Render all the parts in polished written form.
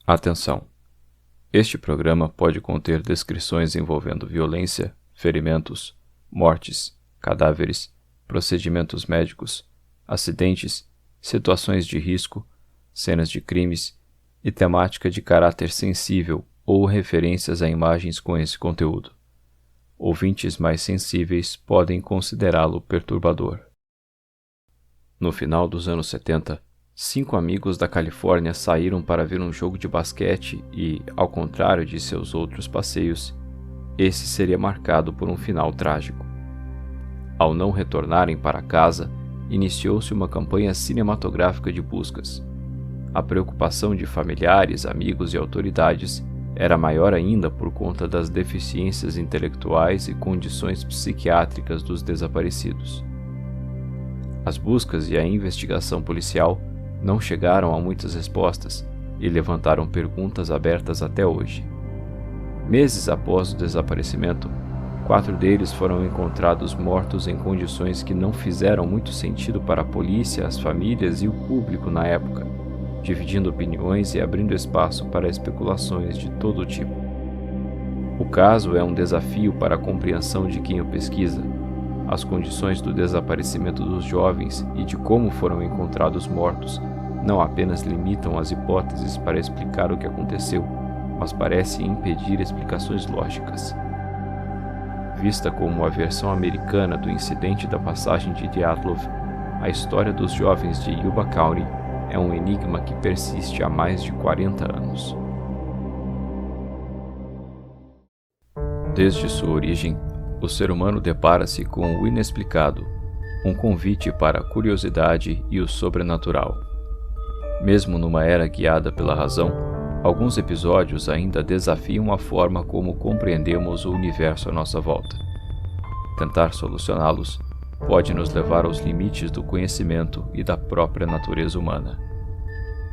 Atenção! Este programa pode conter descrições envolvendo violência, ferimentos, mortes, cadáveres, procedimentos médicos, acidentes, situações de risco, cenas de crimes e temática de caráter sensível ou referências a imagens com esse conteúdo. Ouvintes mais sensíveis podem considerá-lo perturbador. No final dos anos 70, 5 amigos da Califórnia saíram para ver um jogo de basquete e, ao contrário de seus outros passeios, esse seria marcado por um final trágico. Ao não retornarem para casa, iniciou-se uma campanha cinematográfica de buscas. A preocupação de familiares, amigos e autoridades era maior ainda por conta das deficiências intelectuais e condições psiquiátricas dos desaparecidos. As buscas e a investigação policial não chegaram a muitas respostas e levantaram perguntas abertas até hoje. Meses após o desaparecimento, 4 deles foram encontrados mortos em condições que não fizeram muito sentido para a polícia, as famílias e o público na época, dividindo opiniões e abrindo espaço para especulações de todo tipo. O caso é um desafio para a compreensão de quem o pesquisa. As condições do desaparecimento dos jovens e de como foram encontrados mortos não apenas limitam as hipóteses para explicar o que aconteceu, mas parecem impedir explicações lógicas. Vista como a versão americana do incidente da passagem de Dyatlov, a história dos jovens de Yuba County é um enigma que persiste há mais de 40 anos. Desde sua origem, o ser humano depara-se com o inexplicado, um convite para a curiosidade e o sobrenatural. Mesmo numa era guiada pela razão, alguns episódios ainda desafiam a forma como compreendemos o universo à nossa volta. Tentar solucioná-los pode nos levar aos limites do conhecimento e da própria natureza humana.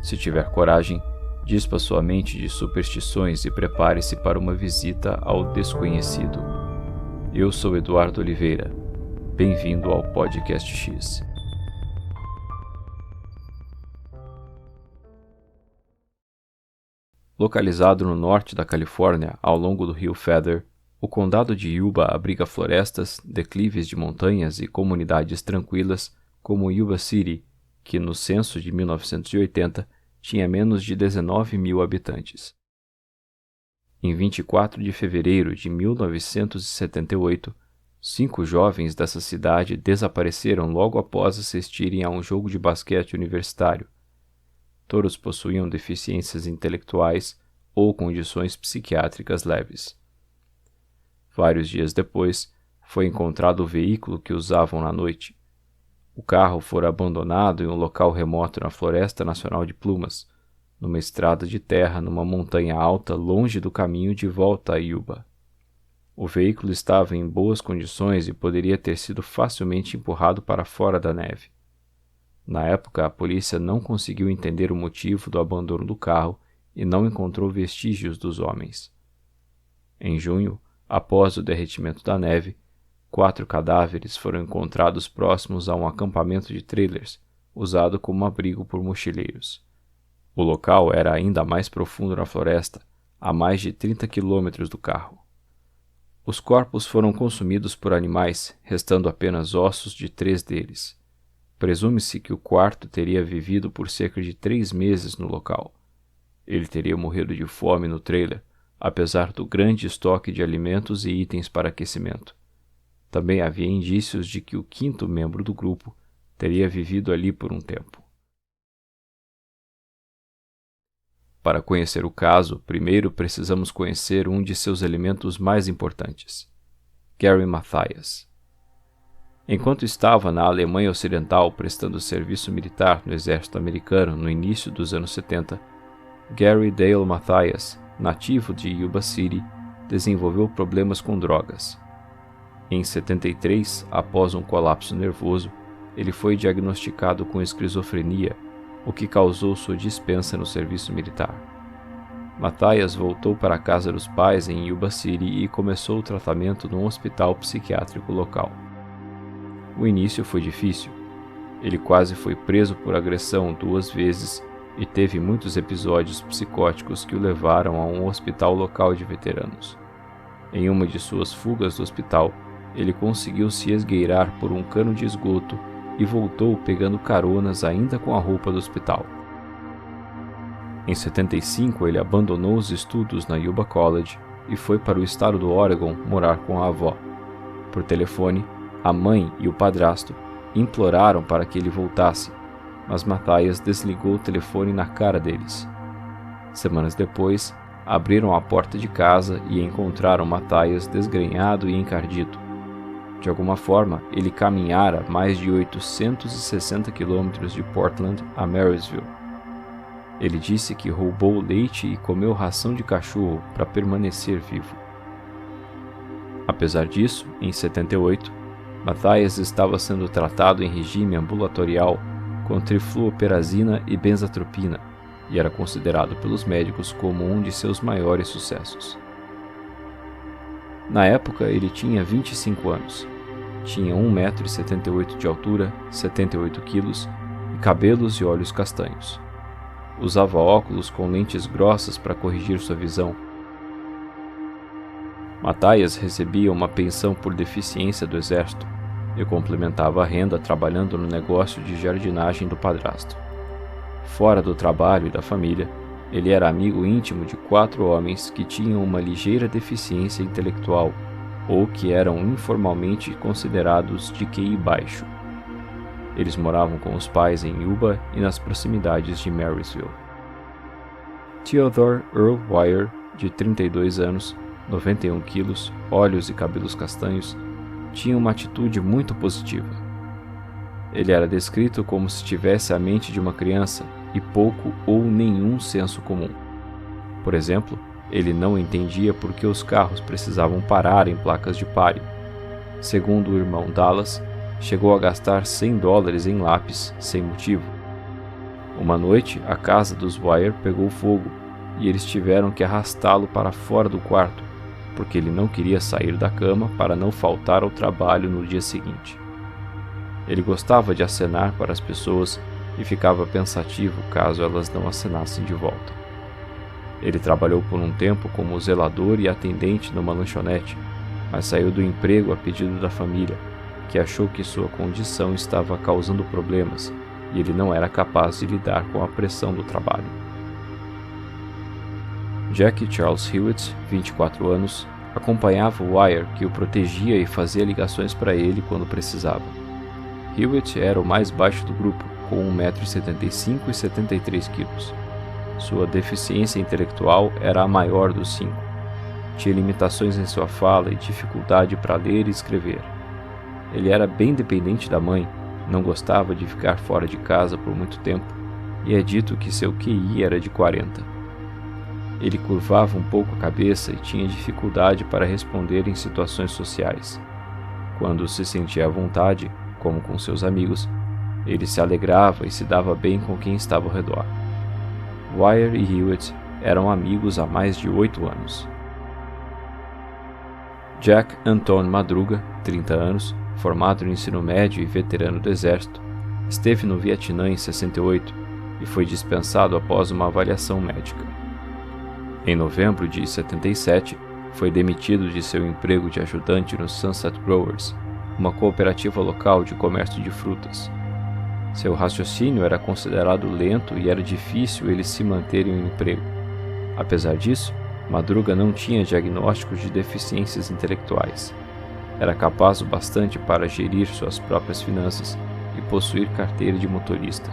Se tiver coragem, dispa sua mente de superstições e prepare-se para uma visita ao desconhecido. Eu sou Eduardo Oliveira. Bem-vindo ao Podcast X. Localizado no norte da Califórnia, ao longo do rio Feather, o condado de Yuba abriga florestas, declives de montanhas e comunidades tranquilas como Yuba City, que no censo de 1980 tinha menos de 19 mil habitantes. Em 24 de fevereiro de 1978, 5 jovens dessa cidade desapareceram logo após assistirem a um jogo de basquete universitário. Todos possuíam deficiências intelectuais ou condições psiquiátricas leves. Vários dias depois, foi encontrado o veículo que usavam na noite. O carro fora abandonado em um local remoto na Floresta Nacional de Plumas, numa estrada de terra numa montanha alta longe do caminho de volta a Yuba. O veículo estava em boas condições e poderia ter sido facilmente empurrado para fora da neve. Na época, a polícia não conseguiu entender o motivo do abandono do carro e não encontrou vestígios dos homens. Em junho, após o derretimento da neve, 4 cadáveres foram encontrados próximos a um acampamento de trailers, usado como abrigo por mochileiros. O local era ainda mais profundo na floresta, a mais de 30 quilômetros do carro. Os corpos foram consumidos por animais, restando apenas ossos de 3 deles. Presume-se que o quarto teria vivido por cerca de 3 meses no local. Ele teria morrido de fome no trailer, apesar do grande estoque de alimentos e itens para aquecimento. Também havia indícios de que o 5º membro do grupo teria vivido ali por um tempo. Para conhecer o caso, primeiro precisamos conhecer um de seus elementos mais importantes: Gary Mathias. Enquanto estava na Alemanha Ocidental prestando serviço militar no exército americano no início dos anos 70, Gary Dale Mathias, nativo de Yuba City, desenvolveu problemas com drogas. Em 73, após um colapso nervoso, ele foi diagnosticado com esquizofrenia, o que causou sua dispensa no serviço militar. Mathias voltou para a casa dos pais em Yuba City e começou o tratamento num hospital psiquiátrico local. O início foi difícil. Ele quase foi preso por agressão 2 vezes e teve muitos episódios psicóticos que o levaram a um hospital local de veteranos. Em uma de suas fugas do hospital, ele conseguiu se esgueirar por um cano de esgoto e voltou pegando caronas ainda com a roupa do hospital. Em 75, ele abandonou os estudos na Yuba College e foi para o estado do Oregon morar com a avó. Por telefone, a mãe e o padrasto imploraram para que ele voltasse, mas Matthias desligou o telefone na cara deles. Semanas depois, abriram a porta de casa e encontraram Matthias desgrenhado e encardido. De alguma forma, ele caminhara mais de 860 quilômetros de Portland a Marysville. Ele disse que roubou leite e comeu ração de cachorro para permanecer vivo. Apesar disso, em 78, Matthias estava sendo tratado em regime ambulatorial com trifluoperazina e benzatropina e era considerado pelos médicos como um de seus maiores sucessos. Na época, ele tinha 25 anos. Tinha 1,78 m de altura, 78 kg e cabelos e olhos castanhos. Usava óculos com lentes grossas para corrigir sua visão. Matthias recebia uma pensão por deficiência do exército e complementava a renda trabalhando no negócio de jardinagem do padrasto. Fora do trabalho e da família, ele era amigo íntimo de 4 homens que tinham uma ligeira deficiência intelectual ou que eram informalmente considerados de QI baixo. Eles moravam com os pais em Yuba e nas proximidades de Marysville. Theodore Earl Wire, de 32 anos, 91 quilos, olhos e cabelos castanhos, tinha uma atitude muito positiva. Ele era descrito como se tivesse a mente de uma criança e pouco ou nenhum senso comum. Por exemplo, ele não entendia por que os carros precisavam parar em placas de páreo. Segundo o irmão Dallas, chegou a gastar $100 em lápis sem motivo. Uma noite, a casa dos Wire pegou fogo e eles tiveram que arrastá-lo para fora do quarto, porque ele não queria sair da cama para não faltar ao trabalho no dia seguinte. Ele gostava de acenar para as pessoas e ficava pensativo caso elas não acenassem de volta. Ele trabalhou por um tempo como zelador e atendente numa lanchonete, mas saiu do emprego a pedido da família, que achou que sua condição estava causando problemas e ele não era capaz de lidar com a pressão do trabalho. Jack Charles Hewitt, 24 anos, acompanhava Wire, que o protegia e fazia ligações para ele quando precisava. Hewitt era o mais baixo do grupo, com 1,75 m e 73 kg. Sua deficiência intelectual era a maior dos 5. Tinha limitações em sua fala e dificuldade para ler e escrever. Ele era bem dependente da mãe, não gostava de ficar fora de casa por muito tempo, e é dito que seu QI era de 40. Ele curvava um pouco a cabeça e tinha dificuldade para responder em situações sociais. Quando se sentia à vontade, como com seus amigos, ele se alegrava e se dava bem com quem estava ao redor. Wire e Hewitt eram amigos há mais de 8 anos. Jack Anton Madruga, 30 anos, formado no ensino médio e veterano do exército, esteve no Vietnã em 68 e foi dispensado após uma avaliação médica. Em novembro de 77, foi demitido de seu emprego de ajudante no Sunset Growers, uma cooperativa local de comércio de frutas. Seu raciocínio era considerado lento e era difícil ele se manter em um emprego. Apesar disso, Madruga não tinha diagnósticos de deficiências intelectuais. Era capaz o bastante para gerir suas próprias finanças e possuir carteira de motorista.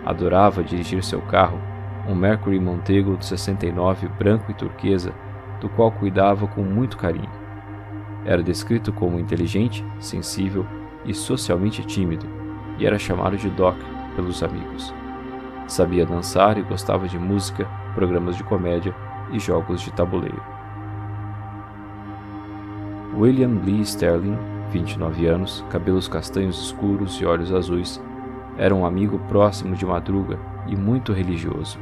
Adorava dirigir seu carro, um Mercury Montego de 69 branco e turquesa, do qual cuidava com muito carinho. Era descrito como inteligente, sensível e socialmente tímido, e era chamado de Doc pelos amigos. Sabia dançar e gostava de música, programas de comédia e jogos de tabuleiro. William Lee Sterling, 29 anos, cabelos castanhos escuros e olhos azuis, era um amigo próximo de Madruga e muito religioso.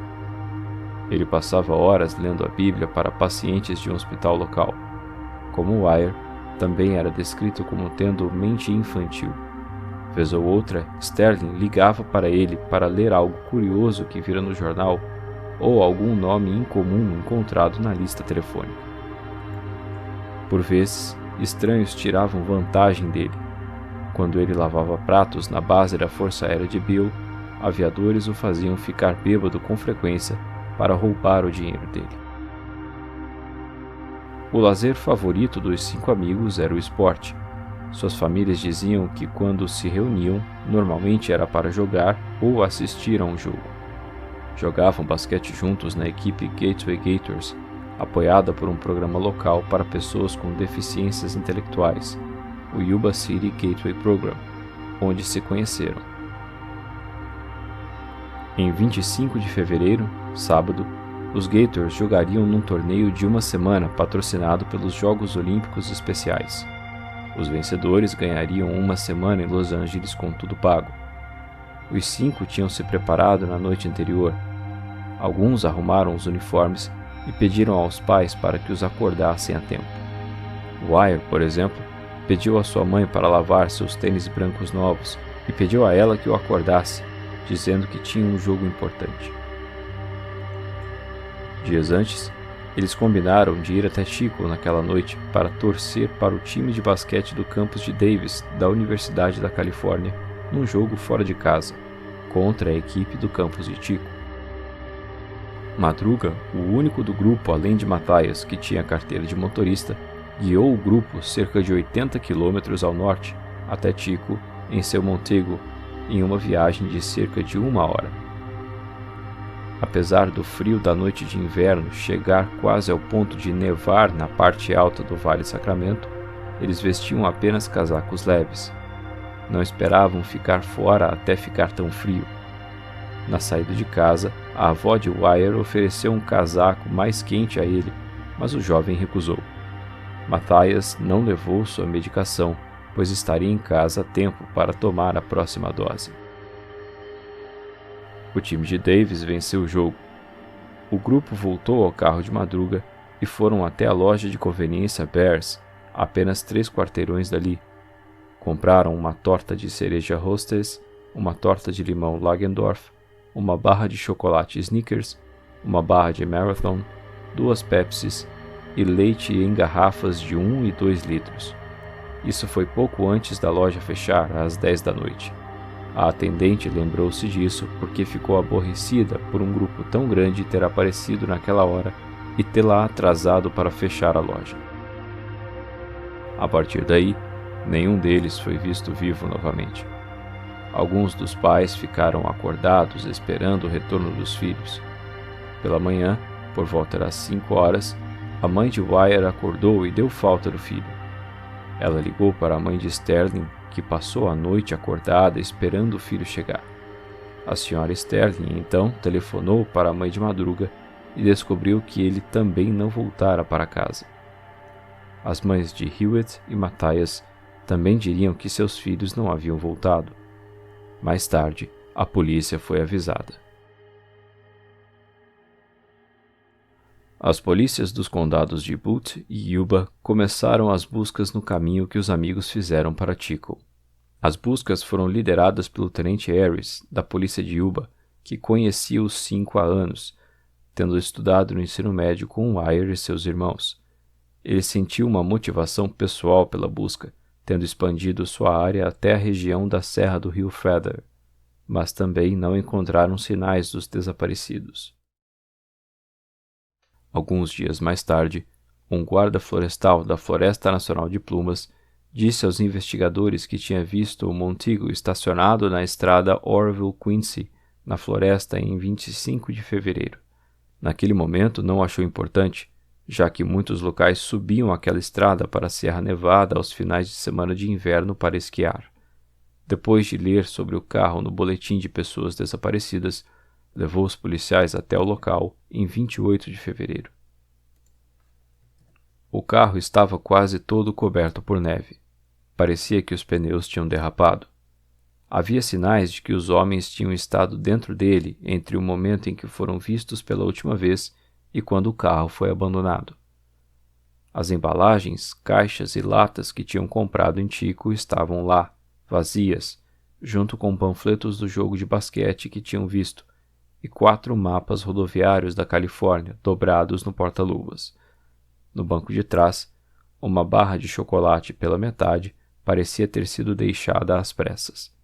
Ele passava horas lendo a Bíblia para pacientes de um hospital local. Como Wire, também era descrito como tendo mente infantil. Vez ou outra, Sterling ligava para ele para ler algo curioso que vira no jornal ou algum nome incomum encontrado na lista telefônica. Por vezes, estranhos tiravam vantagem dele. Quando ele lavava pratos na base da Força Aérea de Bill, aviadores o faziam ficar bêbado com frequência para roubar o dinheiro dele. O lazer favorito dos 5 amigos era o esporte. Suas famílias diziam que quando se reuniam, normalmente era para jogar ou assistir a um jogo. Jogavam basquete juntos na equipe Gateway Gators, apoiada por um programa local para pessoas com deficiências intelectuais, o Yuba City Gateway Program, onde se conheceram. Em 25 de fevereiro, sábado, os Gators jogariam num torneio de uma semana patrocinado pelos Jogos Olímpicos Especiais. Os vencedores ganhariam uma semana em Los Angeles com tudo pago. Os 5 tinham se preparado na noite anterior. Alguns arrumaram os uniformes e pediram aos pais para que os acordassem a tempo. Wire, por exemplo, pediu à sua mãe para lavar seus tênis brancos novos e pediu a ela que o acordasse, dizendo que tinha um jogo importante. Dias antes, eles combinaram de ir até Chico naquela noite para torcer para o time de basquete do campus de Davis da Universidade da Califórnia num jogo fora de casa, contra a equipe do campus de Chico. Madruga, o único do grupo além de Matthias que tinha carteira de motorista, guiou o grupo cerca de 80 quilômetros ao norte, até Chico, em seu Montego, em uma viagem de cerca de 1 hora. Apesar do frio da noite de inverno chegar quase ao ponto de nevar na parte alta do Vale Sacramento, eles vestiam apenas casacos leves. Não esperavam ficar fora até ficar tão frio. Na saída de casa, a avó de Wire ofereceu um casaco mais quente a ele, mas o jovem recusou. Matthias não levou sua medicação, pois estaria em casa a tempo para tomar a próxima dose. O time de Davis venceu o jogo. O grupo voltou ao carro de Madruga e foram até a loja de conveniência Bears, a apenas 3 quarteirões dali. Compraram uma torta de cereja Hostess, uma torta de limão Lagendorf, uma barra de chocolate Snickers, uma barra de Marathon, 2 Pepsis e leite em garrafas de 1 e 2 litros. Isso foi pouco antes da loja fechar, às 10 da noite. A atendente lembrou-se disso porque ficou aborrecida por um grupo tão grande ter aparecido naquela hora e tê-la atrasado para fechar a loja. A partir daí, nenhum deles foi visto vivo novamente. Alguns dos pais ficaram acordados esperando o retorno dos filhos. Pela manhã, por volta das 5 horas, a mãe de Wire acordou e deu falta do filho. Ela ligou para a mãe de Sterling, que passou a noite acordada esperando o filho chegar. A senhora Sterling, então, telefonou para a mãe de Madruga e descobriu que ele também não voltara para casa. As mães de Hewitt e Matthias também diriam que seus filhos não haviam voltado. Mais tarde, a polícia foi avisada. As polícias dos condados de Butte e Yuba começaram as buscas no caminho que os amigos fizeram para Chico. As buscas foram lideradas pelo tenente Harris, da polícia de Yuba, que conhecia os 5 há anos, tendo estudado no ensino médio com Wire e seus irmãos. Ele sentiu uma motivação pessoal pela busca, tendo expandido sua área até a região da Serra do Rio Feather, mas também não encontraram sinais dos desaparecidos. Alguns dias mais tarde, um guarda florestal da Floresta Nacional de Plumas disse aos investigadores que tinha visto o Montego estacionado na estrada Orville-Quincy, na floresta, em 25 de fevereiro. Naquele momento não achou importante, já que muitos locais subiam aquela estrada para a Serra Nevada aos finais de semana de inverno para esquiar. Depois de ler sobre o carro no boletim de pessoas desaparecidas, levou os policiais até o local em 28 de fevereiro. O carro estava quase todo coberto por neve. Parecia que os pneus tinham derrapado. Havia sinais de que os homens tinham estado dentro dele entre o momento em que foram vistos pela última vez e quando o carro foi abandonado. As embalagens, caixas e latas que tinham comprado em Chico estavam lá, vazias, junto com panfletos do jogo de basquete que tinham visto, e 4 mapas rodoviários da Califórnia dobrados no porta-luvas. No banco de trás, uma barra de chocolate pela metade parecia ter sido deixada às pressas.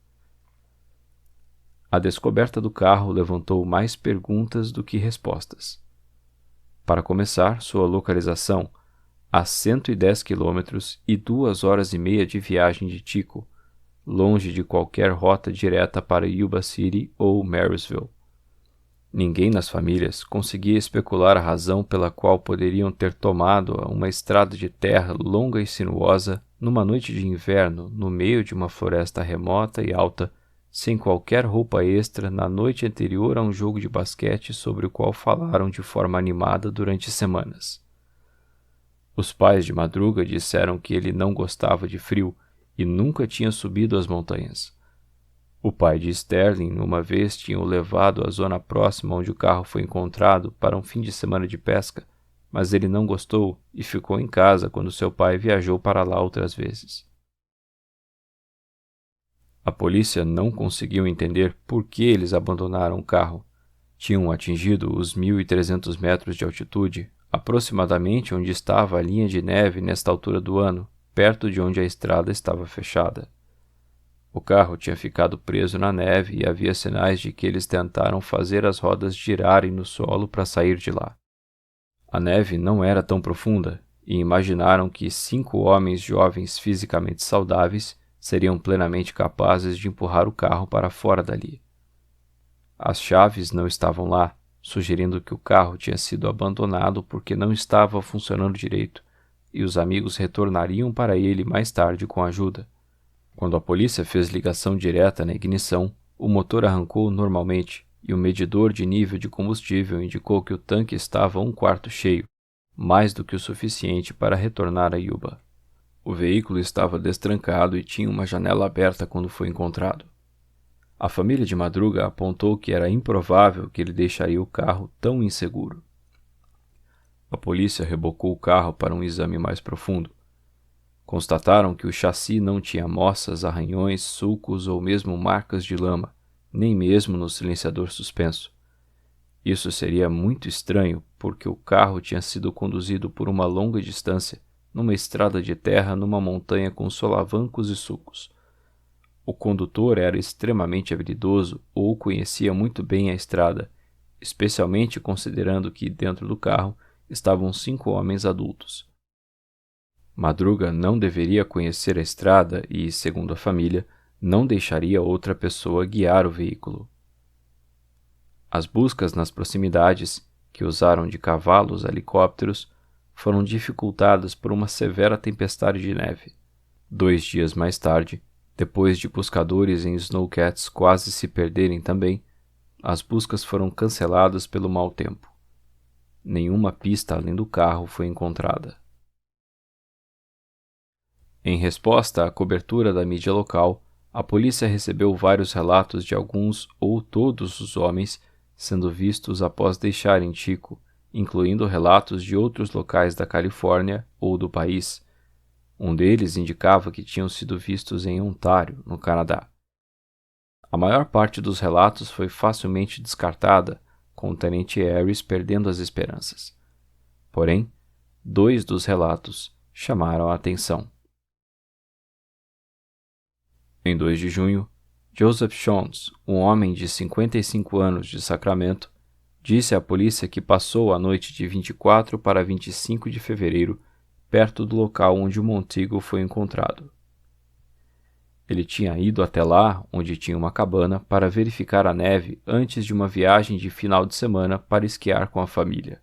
A descoberta do carro levantou mais perguntas do que respostas. Para começar, sua localização, a 110 quilômetros e 2 horas e meia de viagem de Tico, longe de qualquer rota direta para Yuba City ou Marysville. Ninguém nas famílias conseguia especular a razão pela qual poderiam ter tomado uma estrada de terra longa e sinuosa numa noite de inverno no meio de uma floresta remota e alta, sem qualquer roupa extra na noite anterior a um jogo de basquete sobre o qual falaram de forma animada durante semanas. Os pais de Madruga disseram que ele não gostava de frio e nunca tinha subido as montanhas. O pai de Sterling uma vez tinha o levado à zona próxima onde o carro foi encontrado para um fim de semana de pesca, mas ele não gostou e ficou em casa quando seu pai viajou para lá outras vezes. A polícia não conseguiu entender por que eles abandonaram o carro. Tinham atingido os 1.300 metros de altitude, aproximadamente onde estava a linha de neve nesta altura do ano, perto de onde a estrada estava fechada. O carro tinha ficado preso na neve e havia sinais de que eles tentaram fazer as rodas girarem no solo para sair de lá. A neve não era tão profunda e imaginaram que 5 homens jovens fisicamente saudáveis seriam plenamente capazes de empurrar o carro para fora dali. As chaves não estavam lá, sugerindo que o carro tinha sido abandonado porque não estava funcionando direito, e os amigos retornariam para ele mais tarde com ajuda. Quando a polícia fez ligação direta na ignição, o motor arrancou normalmente e o medidor de nível de combustível indicou que o tanque estava 1/4 cheio, mais do que o suficiente para retornar a Yuba. O veículo estava destrancado e tinha uma janela aberta quando foi encontrado. A família de Madruga apontou que era improvável que ele deixaria o carro tão inseguro. A polícia rebocou o carro para um exame mais profundo. Constataram que o chassi não tinha moças, arranhões, sulcos ou mesmo marcas de lama, nem mesmo no silenciador suspenso. Isso seria muito estranho, porque o carro tinha sido conduzido por uma longa distância, numa estrada de terra numa montanha com solavancos e sulcos. O condutor era extremamente habilidoso ou conhecia muito bem a estrada, especialmente considerando que dentro do carro estavam 5 homens adultos. Madruga não deveria conhecer a estrada e, segundo a família, não deixaria outra pessoa guiar o veículo. As buscas nas proximidades, que usaram de cavalos a helicópteros, foram dificultadas por uma severa tempestade de neve. 2 dias mais tarde, depois de buscadores em Snowcats quase se perderem também, as buscas foram canceladas pelo mau tempo. Nenhuma pista além do carro foi encontrada. Em resposta à cobertura da mídia local, a polícia recebeu vários relatos de alguns ou todos os homens sendo vistos após deixarem Tico, incluindo relatos de outros locais da Califórnia ou do país. Um deles indicava que tinham sido vistos em Ontário, no Canadá. A maior parte dos relatos foi facilmente descartada, com o Tenente Harris perdendo as esperanças. Porém, 2 dos relatos chamaram a atenção. Em 2 de junho, Joseph Shontz, um homem de 55 anos de Sacramento, disse à polícia que passou a noite de 24 para 25 de fevereiro perto do local onde o Monteagle foi encontrado. Ele tinha ido até lá, onde tinha uma cabana, para verificar a neve antes de uma viagem de final de semana para esquiar com a família.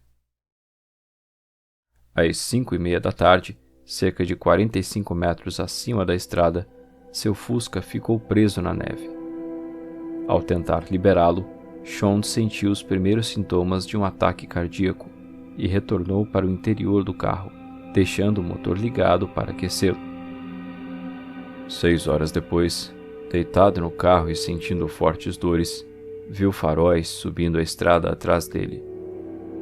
Às 5:30 da tarde, cerca de 45 metros acima da estrada, seu Fusca ficou preso na neve. Ao tentar liberá-lo, Sean sentiu os primeiros sintomas de um ataque cardíaco e retornou para o interior do carro, deixando o motor ligado para aquecê-lo. 6 horas depois, deitado no carro e sentindo fortes dores, viu faróis subindo a estrada atrás dele.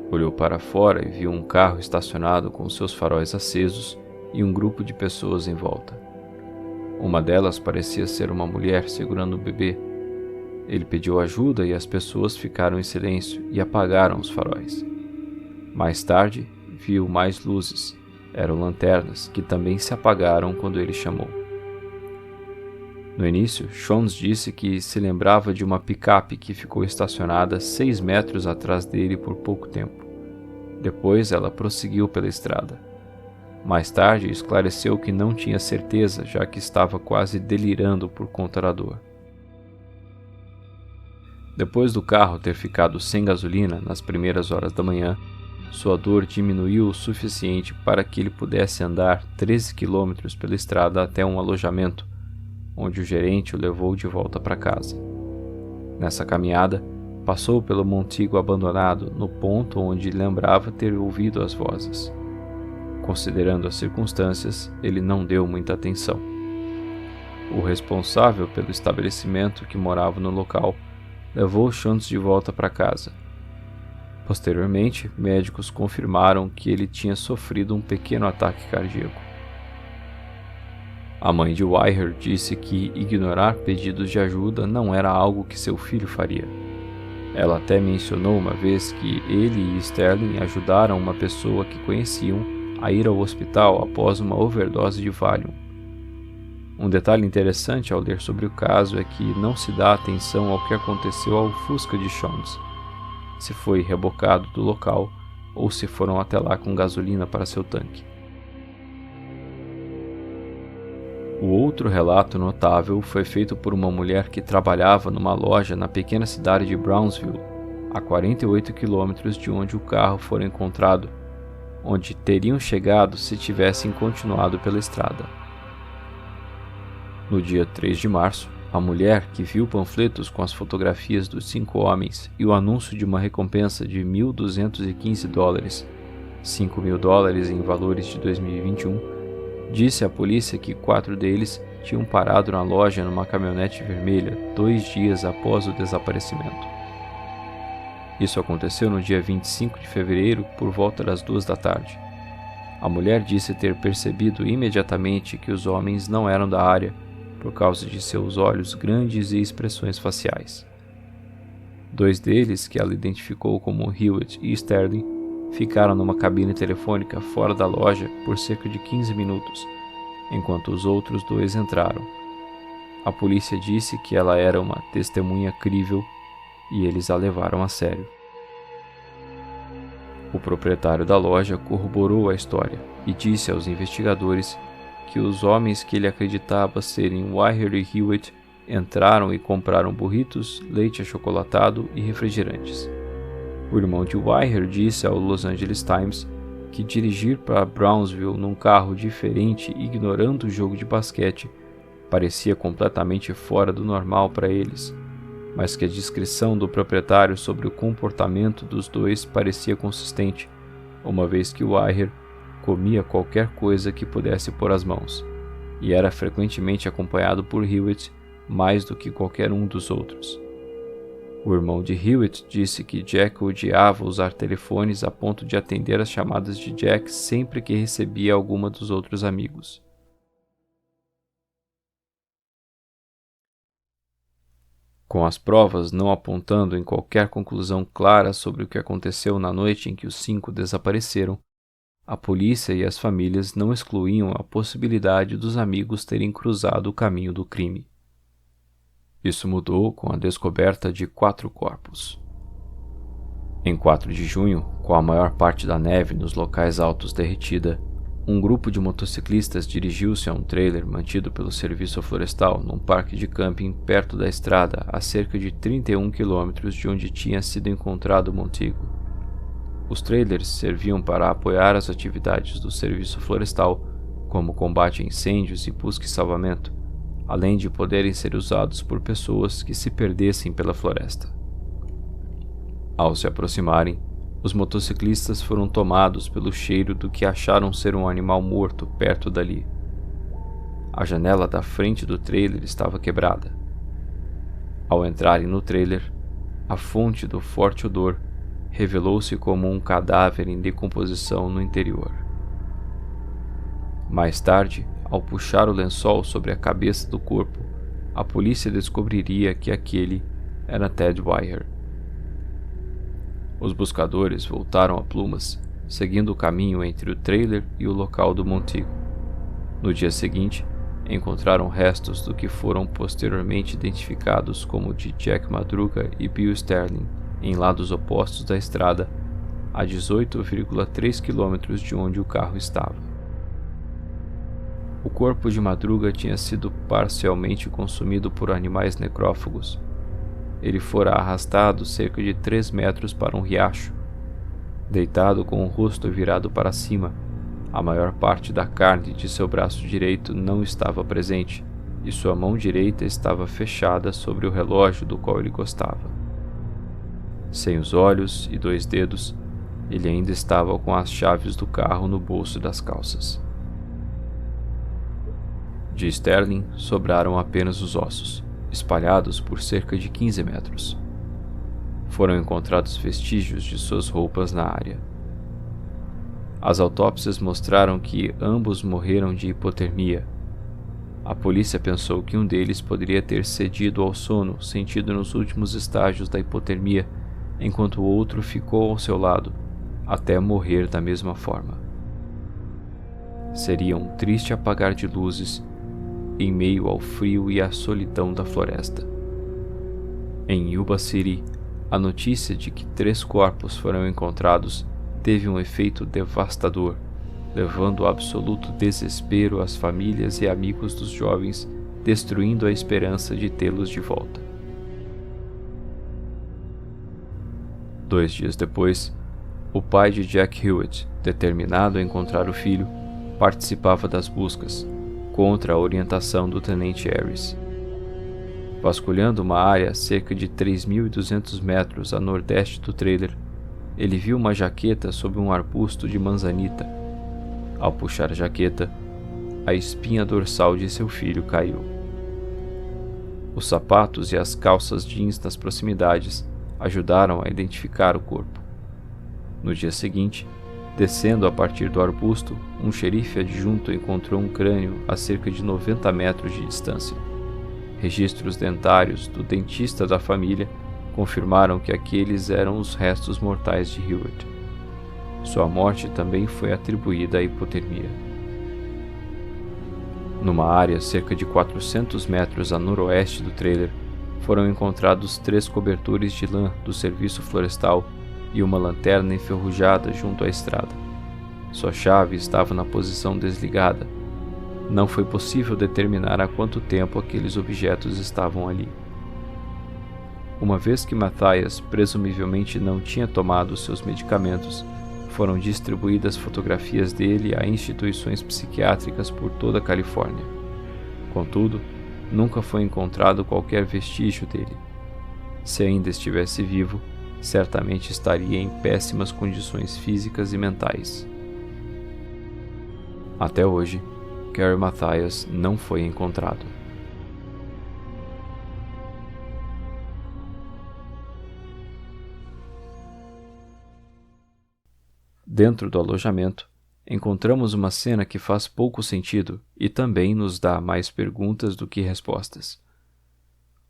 Olhou para fora e viu um carro estacionado com seus faróis acesos e um grupo de pessoas em volta. Uma delas parecia ser uma mulher segurando um bebê. Ele pediu ajuda e as pessoas ficaram em silêncio e apagaram os faróis. Mais tarde, viu mais luzes. Eram lanternas que também se apagaram quando ele chamou. No início, Shones disse que se lembrava de uma picape que ficou estacionada 6 metros atrás dele por pouco tempo. Depois ela prosseguiu pela estrada. Mais tarde, esclareceu que não tinha certeza, já que estava quase delirando por conta da dor. Depois do carro ter ficado sem gasolina nas primeiras horas da manhã, sua dor diminuiu o suficiente para que ele pudesse andar 13 quilômetros pela estrada até um alojamento, onde o gerente o levou de volta para casa. Nessa caminhada, passou pelo montigo abandonado no ponto onde lembrava ter ouvido as vozes. Considerando as circunstâncias, ele não deu muita atenção. O responsável pelo estabelecimento que morava no local levou Shones de volta para casa. Posteriormente, médicos confirmaram que ele tinha sofrido um pequeno ataque cardíaco. A mãe de Wire disse que ignorar pedidos de ajuda não era algo que seu filho faria. Ela até mencionou uma vez que ele e Sterling ajudaram uma pessoa que conheciam a ir ao hospital após uma overdose de Valium. Um detalhe interessante ao ler sobre o caso é que não se dá atenção ao que aconteceu ao Fusca de Shones, se foi rebocado do local ou se foram até lá com gasolina para seu tanque. O outro relato notável foi feito por uma mulher que trabalhava numa loja na pequena cidade de Brownsville, a 48 quilômetros de onde o carro foi encontrado, onde teriam chegado se tivessem continuado pela estrada. No dia 3 de março, a mulher, que viu panfletos com as fotografias dos 5 homens e o anúncio de uma recompensa de $1.215, $5.000 em valores de 2021, disse à polícia que 4 deles tinham parado na loja numa caminhonete vermelha 2 dias após o desaparecimento. Isso aconteceu no dia 25 de fevereiro, por volta das 2 da tarde. A mulher disse ter percebido imediatamente que os homens não eram da área, por causa de seus olhos grandes e expressões faciais. 2 deles, que ela identificou como Hewitt e Sterling, ficaram numa cabine telefônica fora da loja por cerca de 15 minutos, enquanto os outros 2 entraram. A polícia disse que ela era uma testemunha crível e eles a levaram a sério. O proprietário da loja corroborou a história e disse aos investigadores que os homens que ele acreditava serem Wire e Hewitt entraram e compraram burritos, leite achocolatado e refrigerantes. O irmão de Wire disse ao Los Angeles Times que dirigir para Brownsville num carro diferente, ignorando o jogo de basquete, parecia completamente fora do normal para eles, mas que a descrição do proprietário sobre o comportamento dos 2 parecia consistente, uma vez que Wire comia qualquer coisa que pudesse pôr as mãos, e era frequentemente acompanhado por Hewitt mais do que qualquer um dos outros. O irmão de Hewitt disse que Jack odiava usar telefones a ponto de atender as chamadas de Jack sempre que recebia alguma dos outros amigos. Com as provas não apontando em qualquer conclusão clara sobre o que aconteceu na noite em que os 5 desapareceram, a polícia e as famílias não excluíam a possibilidade dos amigos terem cruzado o caminho do crime. Isso mudou com a descoberta de 4 corpos. Em 4 de junho, com a maior parte da neve nos locais altos derretida, um grupo de motociclistas dirigiu-se a um trailer mantido pelo Serviço Florestal num parque de camping perto da estrada a cerca de 31 quilômetros de onde tinha sido encontrado o Montigo. Os trailers serviam para apoiar as atividades do Serviço Florestal, como combate a incêndios e busca e salvamento, além de poderem ser usados por pessoas que se perdessem pela floresta. Ao se aproximarem, os motociclistas foram tomados pelo cheiro do que acharam ser um animal morto perto dali. A janela da frente do trailer estava quebrada. Ao entrarem no trailer, a fonte do forte odor revelou-se como um cadáver em decomposição no interior. Mais tarde, ao puxar o lençol sobre a cabeça do corpo, a polícia descobriria que aquele era Ted Wire. Os buscadores voltaram a Plumas, seguindo o caminho entre o trailer e o local do montigo. No dia seguinte, encontraram restos do que foram posteriormente identificados como de Jack Madruga e Bill Sterling em lados opostos da estrada, a 18,3 km de onde o carro estava. O corpo de Madruga tinha sido parcialmente consumido por animais necrófagos. Ele fora arrastado cerca de 3 metros para um riacho. Deitado com o rosto virado para cima, a maior parte da carne de seu braço direito não estava presente e sua mão direita estava fechada sobre o relógio do qual ele gostava. Sem os olhos e 2 dedos, ele ainda estava com as chaves do carro no bolso das calças. De Sterling sobraram apenas os ossos, espalhados por cerca de 15 metros. Foram encontrados vestígios de suas roupas na área. As autópsias mostraram que ambos morreram de hipotermia. A polícia pensou que um deles poderia ter cedido ao sono sentido nos últimos estágios da hipotermia, enquanto o outro ficou ao seu lado, até morrer da mesma forma. Seria um triste apagar de luzes em meio ao frio e à solidão da floresta. Em Yuba City, a notícia de que 3 corpos foram encontrados teve um efeito devastador, levando ao absoluto desespero às famílias e amigos dos jovens, destruindo a esperança de tê-los de volta. 2 dias depois, o pai de Jack Hewitt, determinado a encontrar o filho, participava das buscas, contra a orientação do tenente Harris. Vasculhando uma área a cerca de 3.200 metros a nordeste do trailer, ele viu uma jaqueta sob um arbusto de manzanita. Ao puxar a jaqueta, a espinha dorsal de seu filho caiu. Os sapatos e as calças jeans nas proximidades ajudaram a identificar o corpo. No dia seguinte, descendo a partir do arbusto, um xerife adjunto encontrou um crânio a cerca de 90 metros de distância. Registros dentários do dentista da família confirmaram que aqueles eram os restos mortais de Hewitt. Sua morte também foi atribuída à hipotermia. Numa área cerca de 400 metros a noroeste do trailer, foram encontrados 3 cobertores de lã do serviço florestal e uma lanterna enferrujada junto à estrada. Sua chave estava na posição desligada. Não foi possível determinar há quanto tempo aqueles objetos estavam ali. Uma vez que Matthias presumivelmente não tinha tomado seus medicamentos, foram distribuídas fotografias dele a instituições psiquiátricas por toda a Califórnia. Contudo, nunca foi encontrado qualquer vestígio dele. Se ainda estivesse vivo, certamente estaria em péssimas condições físicas e mentais. Até hoje, Gary Matthias não foi encontrado. Dentro do alojamento, encontramos uma cena que faz pouco sentido e também nos dá mais perguntas do que respostas.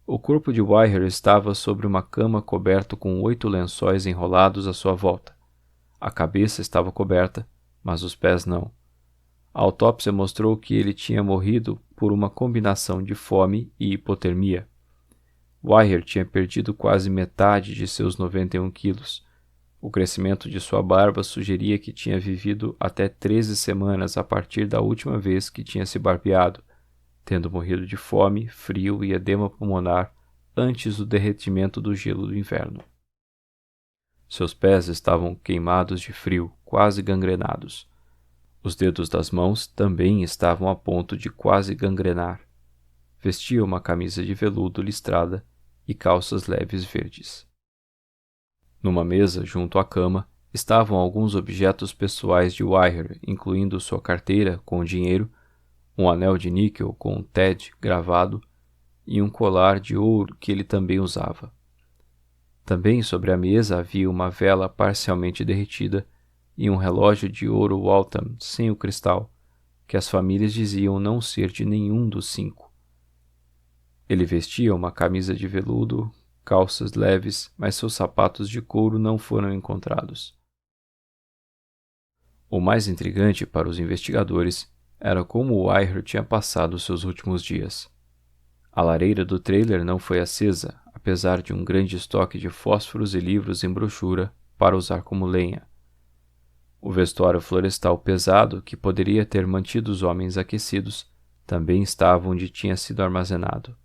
O corpo de Wire estava sobre uma cama coberto com 8 lençóis enrolados à sua volta. A cabeça estava coberta, mas os pés não. A autópsia mostrou que ele tinha morrido por uma combinação de fome e hipotermia. Wire tinha perdido quase metade de seus 91 quilos. O crescimento de sua barba sugeria que tinha vivido até 13 semanas a partir da última vez que tinha se barbeado, tendo morrido de fome, frio e edema pulmonar antes do derretimento do gelo do inverno. Seus pés estavam queimados de frio, quase gangrenados. Os dedos das mãos também estavam a ponto de quase gangrenar. Vestia uma camisa de veludo listrada e calças leves verdes. Numa mesa junto à cama estavam alguns objetos pessoais de Wire, incluindo sua carteira com dinheiro, um anel de níquel com um TED gravado e um colar de ouro que ele também usava. Também sobre a mesa havia uma vela parcialmente derretida e um relógio de ouro Waltham sem o cristal, que as famílias diziam não ser de nenhum dos 5. Ele vestia uma camisa de veludo, calças leves, mas seus sapatos de couro não foram encontrados. O mais intrigante para os investigadores era como o Wire tinha passado seus últimos dias. A lareira do trailer não foi acesa, apesar de um grande estoque de fósforos e livros em brochura para usar como lenha. O vestuário florestal pesado, que poderia ter mantido os homens aquecidos, também estava onde tinha sido armazenado.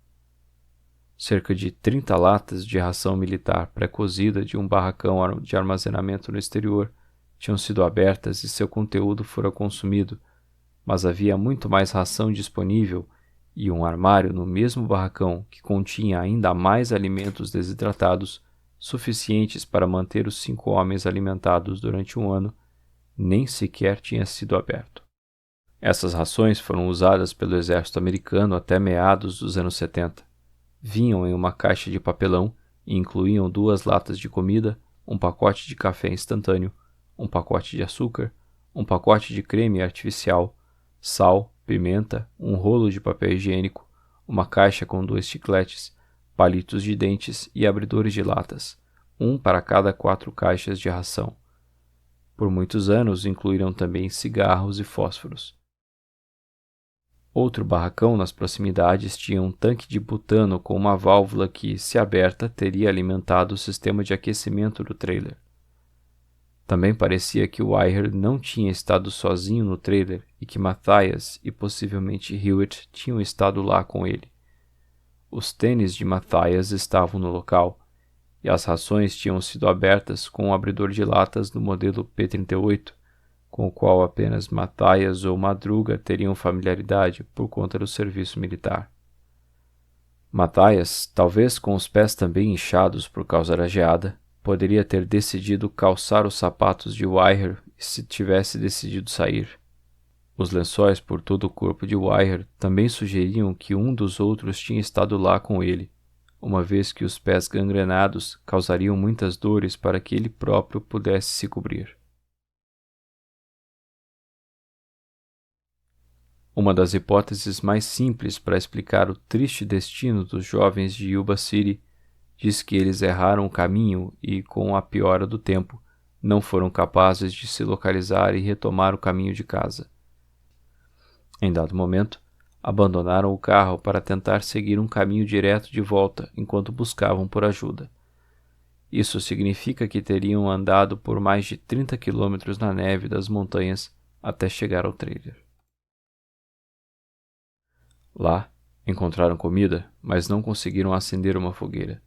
Cerca de 30 latas de ração militar pré-cozida de um barracão de armazenamento no exterior tinham sido abertas e seu conteúdo fora consumido, mas havia muito mais ração disponível e um armário no mesmo barracão que continha ainda mais alimentos desidratados, suficientes para manter os 5 homens alimentados durante um ano, nem sequer tinha sido aberto. Essas rações foram usadas pelo exército americano até meados dos anos 70. Vinham em uma caixa de papelão e incluíam 2 latas de comida, um pacote de café instantâneo, um pacote de açúcar, um pacote de creme artificial, sal, pimenta, um rolo de papel higiênico, uma caixa com 2 chicletes, palitos de dentes e abridores de latas, um para cada 4 caixas de ração. Por muitos anos incluíram também cigarros e fósforos. Outro barracão nas proximidades tinha um tanque de butano com uma válvula que, se aberta, teria alimentado o sistema de aquecimento do trailer. Também parecia que Wire não tinha estado sozinho no trailer e que Matthias e possivelmente Hewitt tinham estado lá com ele. Os tênis de Matthias estavam no local, e as rações tinham sido abertas com um abridor de latas do modelo P-38, com o qual apenas Matthias ou Madruga teriam familiaridade por conta do serviço militar. Matthias, talvez com os pés também inchados por causa da geada, poderia ter decidido calçar os sapatos de Wire se tivesse decidido sair. Os lençóis por todo o corpo de Wire também sugeriam que um dos outros tinha estado lá com ele, uma vez que os pés gangrenados causariam muitas dores para que ele próprio pudesse se cobrir. Uma das hipóteses mais simples para explicar o triste destino dos jovens de Yuba City diz que eles erraram o caminho e, com a piora do tempo, não foram capazes de se localizar e retomar o caminho de casa. Em dado momento, abandonaram o carro para tentar seguir um caminho direto de volta enquanto buscavam por ajuda. Isso significa que teriam andado por mais de 30 quilômetros na neve das montanhas até chegar ao trailer. Lá, encontraram comida, mas não conseguiram acender uma fogueira.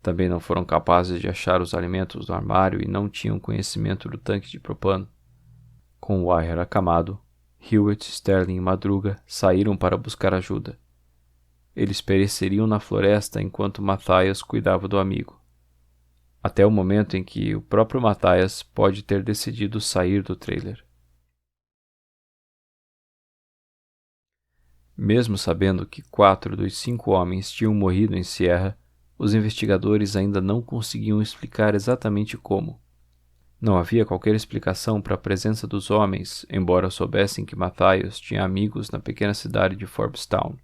Também não foram capazes de achar os alimentos no armário e não tinham conhecimento do tanque de propano. Com o Wire acamado, Hewitt, Sterling e Madruga saíram para buscar ajuda. Eles pereceriam na floresta enquanto Matthias cuidava do amigo. Até o momento em que o próprio Matthias pode ter decidido sair do trailer. Mesmo sabendo que 4 dos 5 homens tinham morrido em Sierra, os investigadores ainda não conseguiam explicar exatamente como. Não havia qualquer explicação para a presença dos homens, embora soubessem que Matthias tinha amigos na pequena cidade de Forbstown.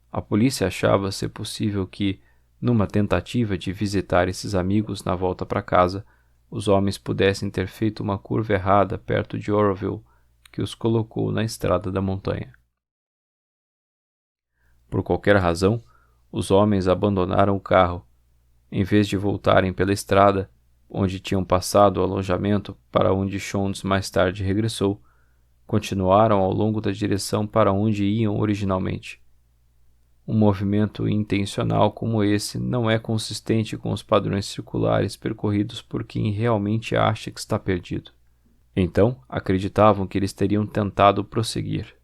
A polícia achava ser possível que, numa tentativa de visitar esses amigos na volta para casa, os homens pudessem ter feito uma curva errada perto de Oroville, que os colocou na estrada da montanha. Por qualquer razão, os homens abandonaram o carro. Em vez de voltarem pela estrada, onde tinham passado o alojamento para onde Shondes mais tarde regressou, continuaram ao longo da direção para onde iam originalmente. Um movimento intencional como esse não é consistente com os padrões circulares percorridos por quem realmente acha que está perdido. Então, acreditavam que eles teriam tentado prosseguir.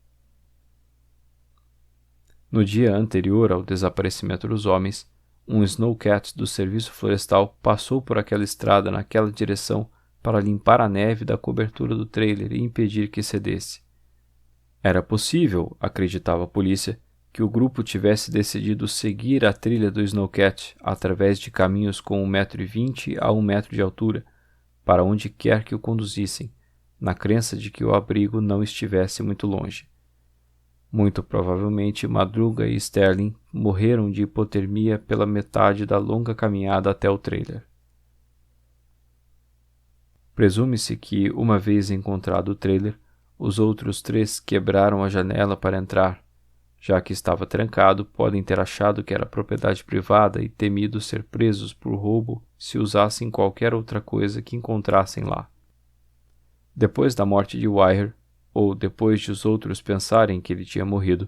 No dia anterior ao desaparecimento dos homens, um snowcat do serviço florestal passou por aquela estrada naquela direção para limpar a neve da cobertura do trailer e impedir que cedesse. Era possível, acreditava a polícia, que o grupo tivesse decidido seguir a trilha do snowcat através de caminhos com 1,20 m a 1 metro de altura, para onde quer que o conduzissem, na crença de que o abrigo não estivesse muito longe. Muito provavelmente, Madruga e Sterling morreram de hipotermia pela metade da longa caminhada até o trailer. Presume-se que, uma vez encontrado o trailer, os outros 3 quebraram a janela para entrar. Já que estava trancado, podem ter achado que era propriedade privada e temido ser presos por roubo se usassem qualquer outra coisa que encontrassem lá. Depois da morte de Wire, ou depois de os outros pensarem que ele tinha morrido,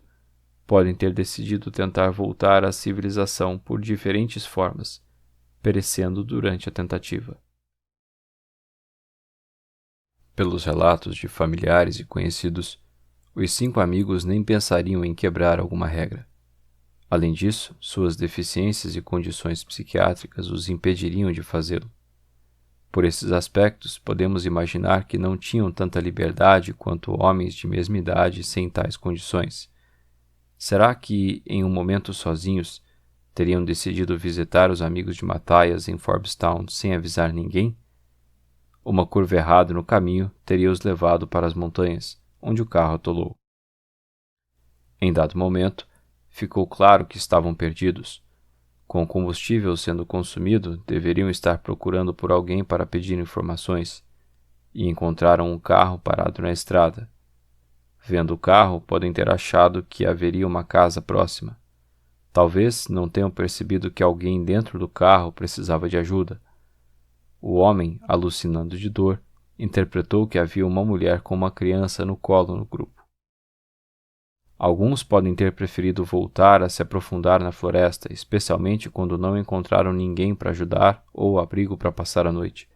podem ter decidido tentar voltar à civilização por diferentes formas, perecendo durante a tentativa. Pelos relatos de familiares e conhecidos, os 5 amigos nem pensariam em quebrar alguma regra. Além disso, suas deficiências e condições psiquiátricas os impediriam de fazê-lo. Por esses aspectos, podemos imaginar que não tinham tanta liberdade quanto homens de mesma idade sem tais condições. Será que, em um momento sozinhos, teriam decidido visitar os amigos de Matthias em Forbestown sem avisar ninguém? Uma curva errada no caminho teria os levado para as montanhas, onde o carro atolou. Em dado momento, ficou claro que estavam perdidos. Com o combustível sendo consumido, deveriam estar procurando por alguém para pedir informações, e encontraram um carro parado na estrada. Vendo o carro, podem ter achado que haveria uma casa próxima. Talvez não tenham percebido que alguém dentro do carro precisava de ajuda. O homem, alucinando de dor, interpretou que havia uma mulher com uma criança no colo no grupo. Alguns podem ter preferido voltar a se aprofundar na floresta, especialmente quando não encontraram ninguém para ajudar ou abrigo para passar a noite.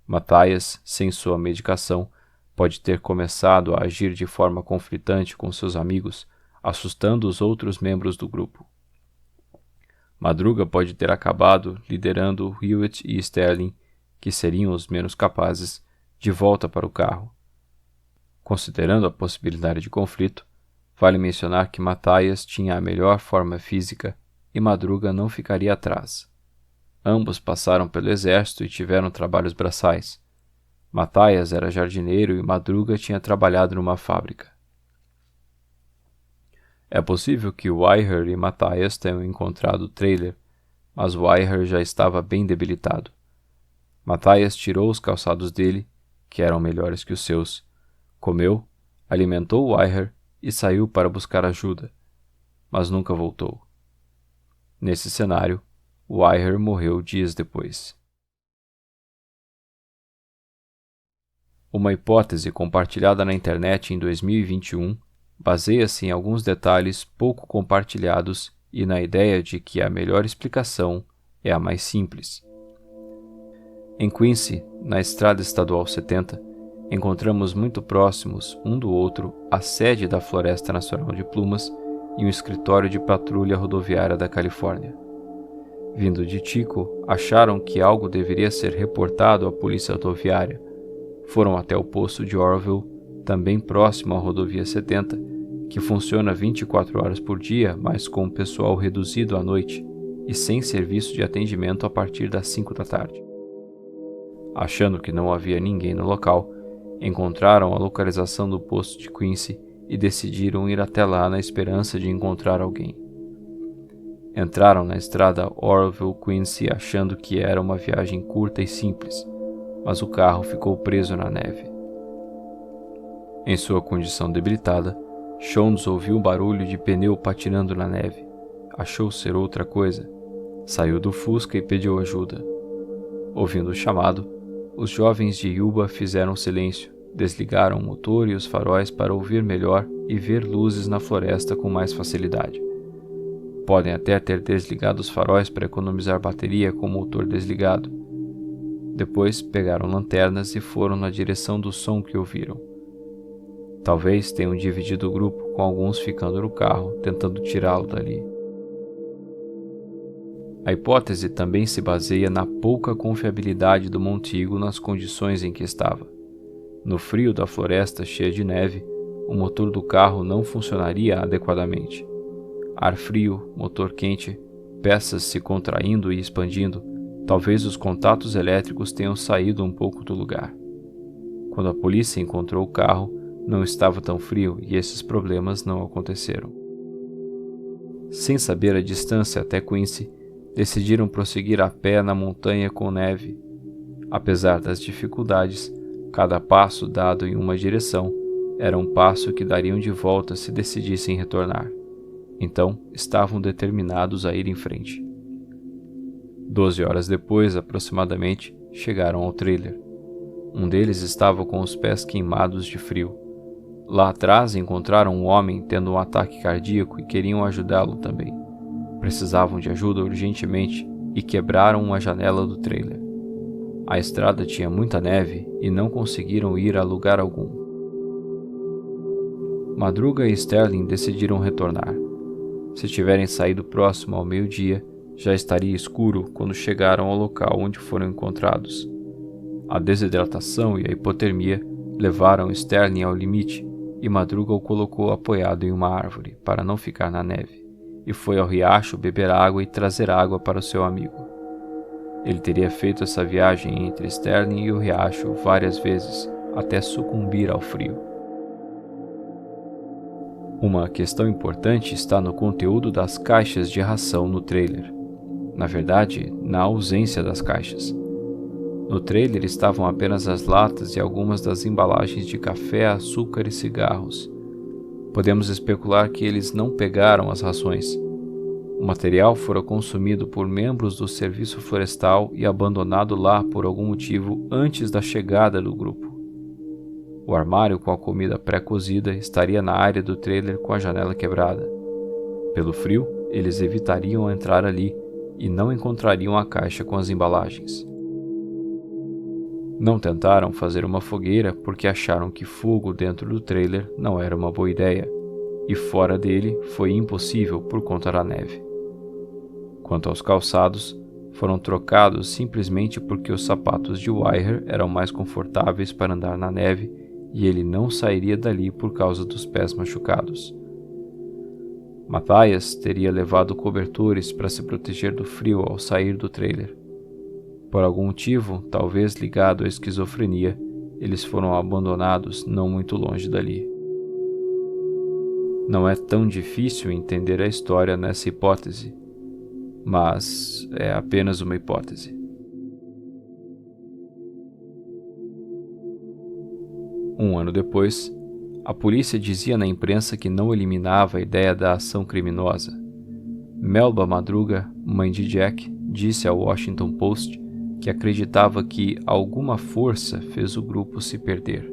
Matthias, sem sua medicação, pode ter começado a agir de forma conflitante com seus amigos, assustando os outros membros do grupo. Madruga pode ter acabado liderando Hewitt e Sterling, que seriam os menos capazes, de volta para o carro. Considerando a possibilidade de conflito, vale mencionar que Matthias tinha a melhor forma física e Madruga não ficaria atrás. Ambos passaram pelo exército e tiveram trabalhos braçais. Matthias era jardineiro e Madruga tinha trabalhado numa fábrica. É possível que Wire e Matthias tenham encontrado o trailer, mas Wire já estava bem debilitado. Matthias tirou os calçados dele, que eram melhores que os seus, comeu, alimentou Wire e saiu para buscar ajuda, mas nunca voltou. Nesse cenário, Wire morreu dias depois. Uma hipótese compartilhada na internet em 2021 baseia-se em alguns detalhes pouco compartilhados e na ideia de que a melhor explicação é a mais simples. Em Quincy, na Estrada Estadual 70, encontramos muito próximos um do outro a sede da Floresta Nacional de Plumas e um escritório de patrulha rodoviária da Califórnia. Vindo de Chico, acharam que algo deveria ser reportado à polícia rodoviária. Foram até o posto de Orville, também próximo à rodovia 70, que funciona 24 horas por dia, mas com pessoal reduzido à noite e sem serviço de atendimento a partir das 5 da tarde. Achando que não havia ninguém no local, encontraram a localização do posto de Quincy e decidiram ir até lá na esperança de encontrar alguém. Entraram na estrada Orville-Quincy achando que era uma viagem curta e simples, mas o carro ficou preso na neve. Em sua condição debilitada, Jones ouviu um barulho de pneu patinando na neve. Achou ser outra coisa. Saiu do Fusca e pediu ajuda. Ouvindo o chamado, os jovens de Yuba fizeram silêncio, desligaram o motor e os faróis para ouvir melhor e ver luzes na floresta com mais facilidade. Podem até ter desligado os faróis para economizar bateria com o motor desligado. Depois pegaram lanternas e foram na direção do som que ouviram. Talvez tenham dividido o grupo, com alguns ficando no carro, tentando tirá-lo dali. A hipótese também se baseia na pouca confiabilidade do Montigo nas condições em que estava. No frio da floresta cheia de neve, o motor do carro não funcionaria adequadamente. Ar frio, motor quente, peças se contraindo e expandindo, talvez os contatos elétricos tenham saído um pouco do lugar. Quando a polícia encontrou o carro, não estava tão frio e esses problemas não aconteceram. Sem saber a distância até Quincy, decidiram prosseguir a pé na montanha com neve. Apesar das dificuldades, cada passo dado em uma direção era um passo que dariam de volta se decidissem retornar. Então, estavam determinados a ir em frente. 12 horas depois, aproximadamente, chegaram ao trailer. Um deles estava com os pés queimados de frio. Lá atrás encontraram um homem tendo um ataque cardíaco e queriam ajudá-lo também. Precisavam de ajuda urgentemente e quebraram uma janela do trailer. A estrada tinha muita neve e não conseguiram ir a lugar algum. Madruga e Sterling decidiram retornar. Se tiverem saído próximo ao meio-dia, já estaria escuro quando chegaram ao local onde foram encontrados. A desidratação e a hipotermia levaram Sterling ao limite e Madruga o colocou apoiado em uma árvore para não ficar na neve, e foi ao riacho beber água e trazer água para o seu amigo. Ele teria feito essa viagem entre Sterling e o riacho várias vezes, até sucumbir ao frio. Uma questão importante está no conteúdo das caixas de ração no trailer. Na verdade, na ausência das caixas. No trailer estavam apenas as latas e algumas das embalagens de café, açúcar e cigarros. Podemos especular que eles não pegaram as rações. O material fora consumido por membros do serviço florestal e abandonado lá por algum motivo antes da chegada do grupo. O armário com a comida pré-cozida estaria na área do trailer com a janela quebrada. Pelo frio, eles evitariam entrar ali e não encontrariam a caixa com as embalagens. Não tentaram fazer uma fogueira porque acharam que fogo dentro do trailer não era uma boa ideia, e fora dele foi impossível por conta da neve. Quanto aos calçados, foram trocados simplesmente porque os sapatos de Wire eram mais confortáveis para andar na neve e ele não sairia dali por causa dos pés machucados. Matthias teria levado cobertores para se proteger do frio ao sair do trailer. Por algum motivo, talvez ligado à esquizofrenia, eles foram abandonados não muito longe dali. Não é tão difícil entender a história nessa hipótese, mas é apenas uma hipótese. Um ano depois, a polícia dizia na imprensa que não eliminava a ideia da ação criminosa. Melba Madruga, mãe de Jack, disse ao Washington Post que acreditava que alguma força fez o grupo se perder.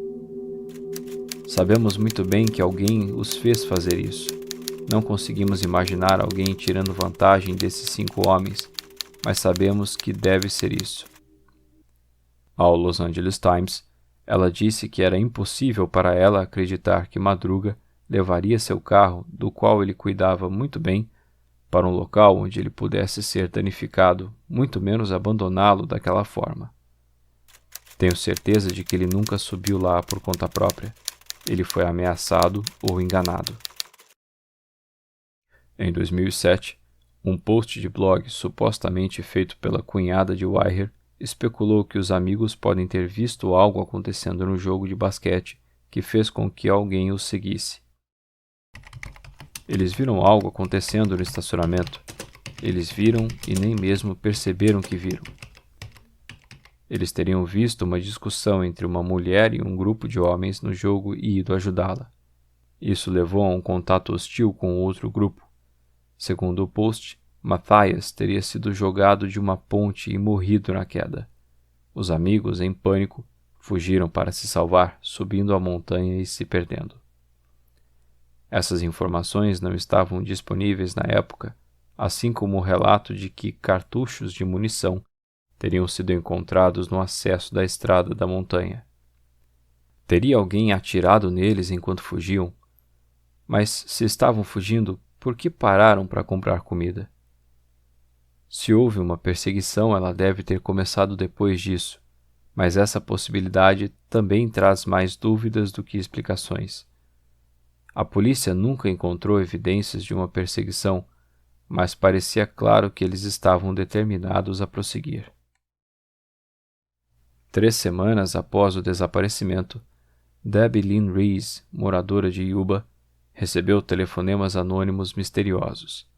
Sabemos muito bem que alguém os fez fazer isso. Não conseguimos imaginar alguém tirando vantagem desses 5 homens, mas sabemos que deve ser isso. Ao Los Angeles Times, ela disse que era impossível para ela acreditar que Madruga levaria seu carro, do qual ele cuidava muito bem, para um local onde ele pudesse ser danificado, muito menos abandoná-lo daquela forma. Tenho certeza de que ele nunca subiu lá por conta própria. Ele foi ameaçado ou enganado. Em 2007, um post de blog supostamente feito pela cunhada de Wire especulou que os amigos podem ter visto algo acontecendo no jogo de basquete que fez com que alguém os seguisse. Eles viram algo acontecendo no estacionamento. Eles viram e nem mesmo perceberam que viram. Eles teriam visto uma discussão entre uma mulher e um grupo de homens no jogo e ido ajudá-la. Isso levou a um contato hostil com outro grupo. Segundo o post, Matthias teria sido jogado de uma ponte e morrido na queda. Os amigos, em pânico, fugiram para se salvar, subindo a montanha e se perdendo. Essas informações não estavam disponíveis na época, assim como o relato de que cartuchos de munição teriam sido encontrados no acesso da estrada da montanha. Teria alguém atirado neles enquanto fugiam? Mas se estavam fugindo, por que pararam para comprar comida? Se houve uma perseguição, ela deve ter começado depois disso, mas essa possibilidade também traz mais dúvidas do que explicações. A polícia nunca encontrou evidências de uma perseguição, mas parecia claro que eles estavam determinados a prosseguir. 3 semanas após o desaparecimento, Debbie Lynn Rees, moradora de Yuba, recebeu telefonemas anônimos misteriosos.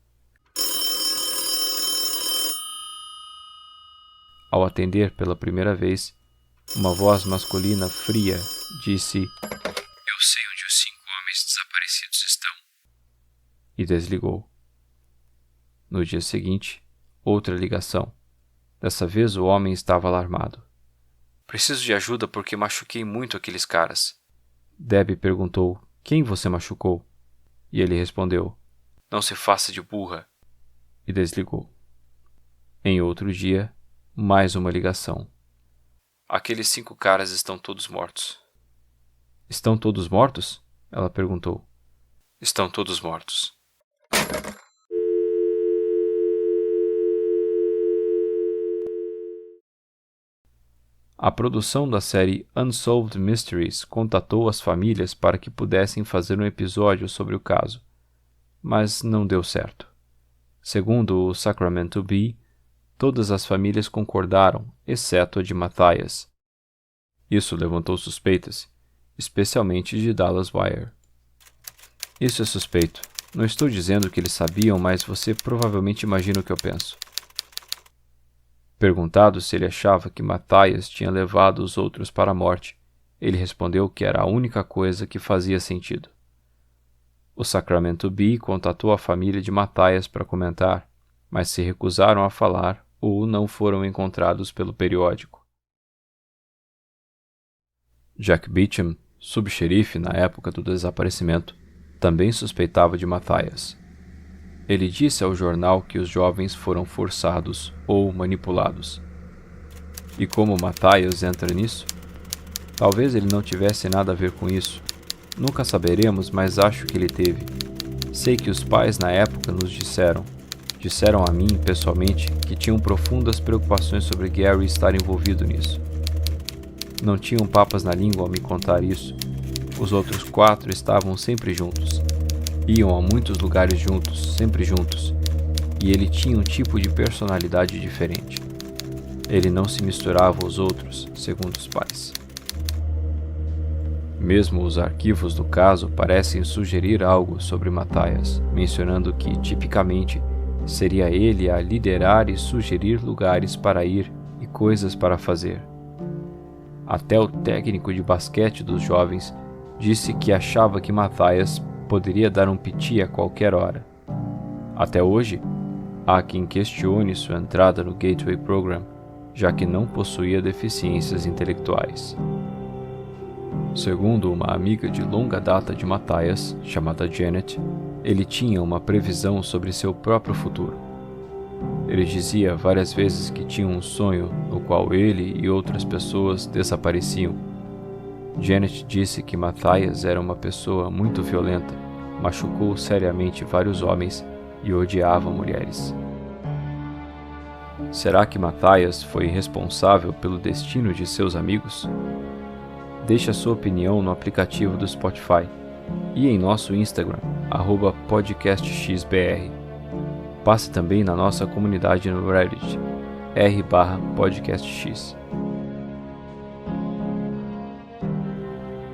Ao atender pela primeira vez, uma voz masculina fria disse: "Eu sei onde os 5 homens desaparecidos estão." E desligou. No dia seguinte, outra ligação. Dessa vez o homem estava alarmado. "Preciso de ajuda porque machuquei muito aqueles caras." Debbie perguntou: "Quem você machucou?" E ele respondeu: "Não se faça de burra." E desligou. Em outro dia, mais uma ligação. "Aqueles 5 caras estão todos mortos." "Estão todos mortos?" ela perguntou. "Estão todos mortos." A produção da série Unsolved Mysteries contatou as famílias para que pudessem fazer um episódio sobre o caso, mas não deu certo. Segundo o Sacramento Bee, todas as famílias concordaram, exceto a de Matthias. Isso levantou suspeitas, especialmente de Dallas Wire. "Isso é suspeito. Não estou dizendo que eles sabiam, mas você provavelmente imagina o que eu penso." Perguntado se ele achava que Matthias tinha levado os outros para a morte, ele respondeu que era a única coisa que fazia sentido. O Sacramento Bee contatou a família de Matthias para comentar, mas se recusaram a falar ou não foram encontrados pelo periódico. Jack Beecham, subxerife na época do desaparecimento, também suspeitava de Matthias. Ele disse ao jornal que os jovens foram forçados ou manipulados. E como Matthias entra nisso? Talvez ele não tivesse nada a ver com isso. Nunca saberemos, mas acho que ele teve. Sei que os pais na época nos disseram a mim pessoalmente, que tinham profundas preocupações sobre Gary estar envolvido nisso. Não tinham papas na língua ao me contar isso. Os outros 4 estavam sempre juntos. Iam a muitos lugares juntos, sempre juntos, e ele tinha um tipo de personalidade diferente. Ele não se misturava aos outros, segundo os pais. Mesmo os arquivos do caso parecem sugerir algo sobre Matthias, mencionando que, tipicamente, seria ele a liderar e sugerir lugares para ir e coisas para fazer. Até o técnico de basquete dos jovens disse que achava que Matthias poderia dar um piti a qualquer hora. Até hoje, há quem questione sua entrada no Gateway Program, já que não possuía deficiências intelectuais. Segundo uma amiga de longa data de Matthias, chamada Janet, ele tinha uma previsão sobre seu próprio futuro. Ele dizia várias vezes que tinha um sonho no qual ele e outras pessoas desapareciam. Janet disse que Matthias era uma pessoa muito violenta, machucou seriamente vários homens e odiava mulheres. Será que Matthias foi responsável pelo destino de seus amigos? Deixe a sua opinião no aplicativo do Spotify e em nosso Instagram, @podcastxbr. Passe também na nossa comunidade no Reddit, r/podcastx.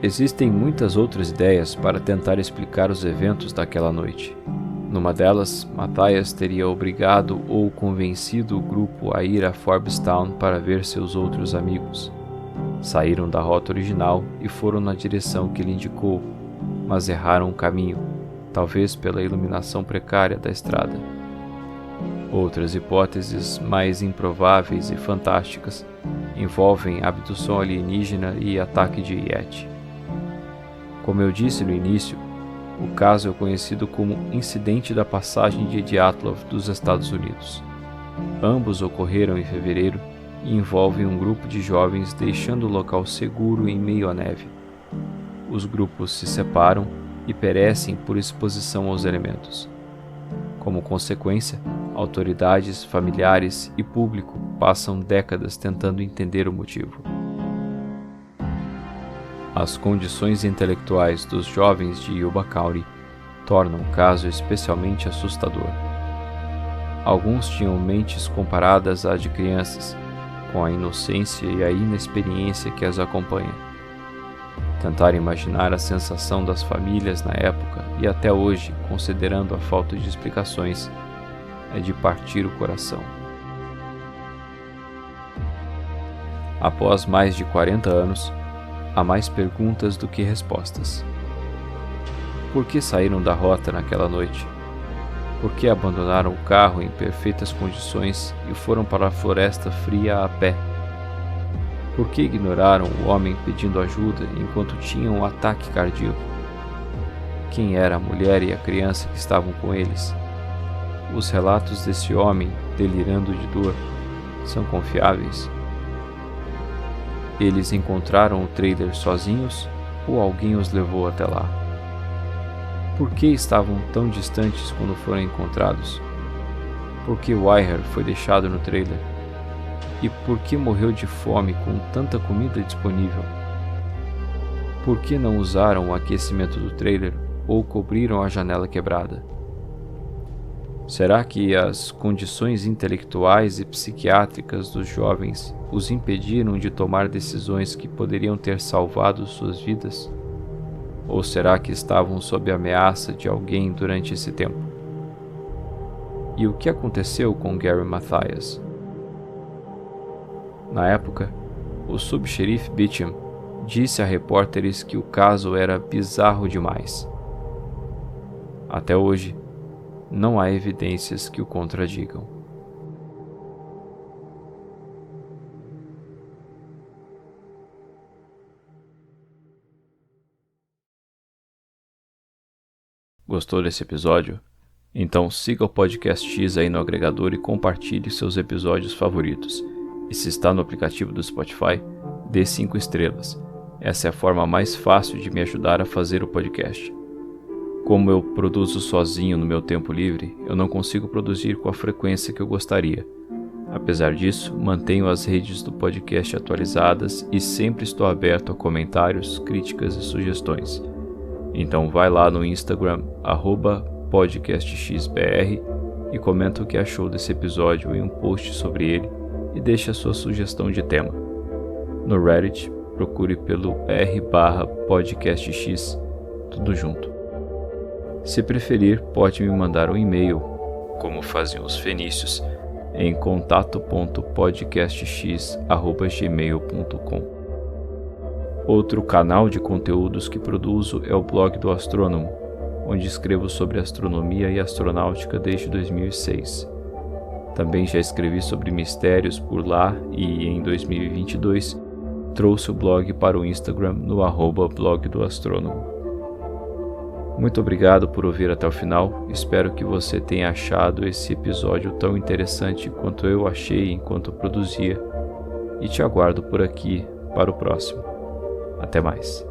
Existem muitas outras ideias para tentar explicar os eventos daquela noite. Numa delas, Matthias teria obrigado ou convencido o grupo a ir a Forbestown para ver seus outros amigos. Saíram da rota original e foram na direção que ele indicou, mas erraram o caminho, talvez pela iluminação precária da estrada. Outras hipóteses mais improváveis e fantásticas envolvem abdução alienígena e ataque de Yeti. Como eu disse no início, o caso é conhecido como Incidente da Passagem de Dyatlov dos Estados Unidos. Ambos ocorreram em fevereiro e envolvem um grupo de jovens deixando o local seguro em meio à neve. Os grupos se separam e perecem por exposição aos elementos. Como consequência, autoridades, familiares e público passam décadas tentando entender o motivo. As condições intelectuais dos jovens de Yuba County tornam o caso especialmente assustador. Alguns tinham mentes comparadas à de crianças, com a inocência e a inexperiência que as acompanha. Tentar imaginar a sensação das famílias na época e até hoje, considerando a falta de explicações, é de partir o coração. Após mais de 40 anos, há mais perguntas do que respostas. Por que saíram da rota naquela noite? Por que abandonaram o carro em perfeitas condições e foram para a floresta fria a pé? Por que ignoraram o homem pedindo ajuda enquanto tinham um ataque cardíaco? Quem era a mulher e a criança que estavam com eles? Os relatos desse homem delirando de dor são confiáveis? Eles encontraram o trailer sozinhos ou alguém os levou até lá? Por que estavam tão distantes quando foram encontrados? Por que Wire foi deixado no trailer? E por que morreu de fome com tanta comida disponível? Por que não usaram o aquecimento do trailer ou cobriram a janela quebrada? Será que as condições intelectuais e psiquiátricas dos jovens os impediram de tomar decisões que poderiam ter salvado suas vidas? Ou será que estavam sob a ameaça de alguém durante esse tempo? E o que aconteceu com Gary Mathias? Na época, o subxerife Beecham disse a repórteres que o caso era bizarro demais. Até hoje, não há evidências que o contradigam. Gostou desse episódio? Então siga o Podcast X aí no agregador e compartilhe seus episódios favoritos. E se está no aplicativo do Spotify, dê 5 estrelas. Essa é a forma mais fácil de me ajudar a fazer o podcast. Como eu produzo sozinho no meu tempo livre, eu não consigo produzir com a frequência que eu gostaria. Apesar disso, mantenho as redes do podcast atualizadas e sempre estou aberto a comentários, críticas e sugestões. Então vai lá no Instagram, @podcastxbr, e comenta o que achou desse episódio em um post sobre ele e deixe a sua sugestão de tema. No Reddit, procure pelo r/podcastx, tudo junto. Se preferir, pode me mandar um e-mail, como faziam os fenícios, em contato.podcastx@gmail.com. Outro canal de conteúdos que produzo é o blog do Astrônomo, onde escrevo sobre astronomia e astronáutica desde 2006. Também já escrevi sobre mistérios por lá e, em 2022, trouxe o blog para o Instagram no @blog do Astrônomo. Muito obrigado por ouvir até o final, espero que você tenha achado esse episódio tão interessante quanto eu achei enquanto produzia, e te aguardo por aqui para o próximo. Até mais.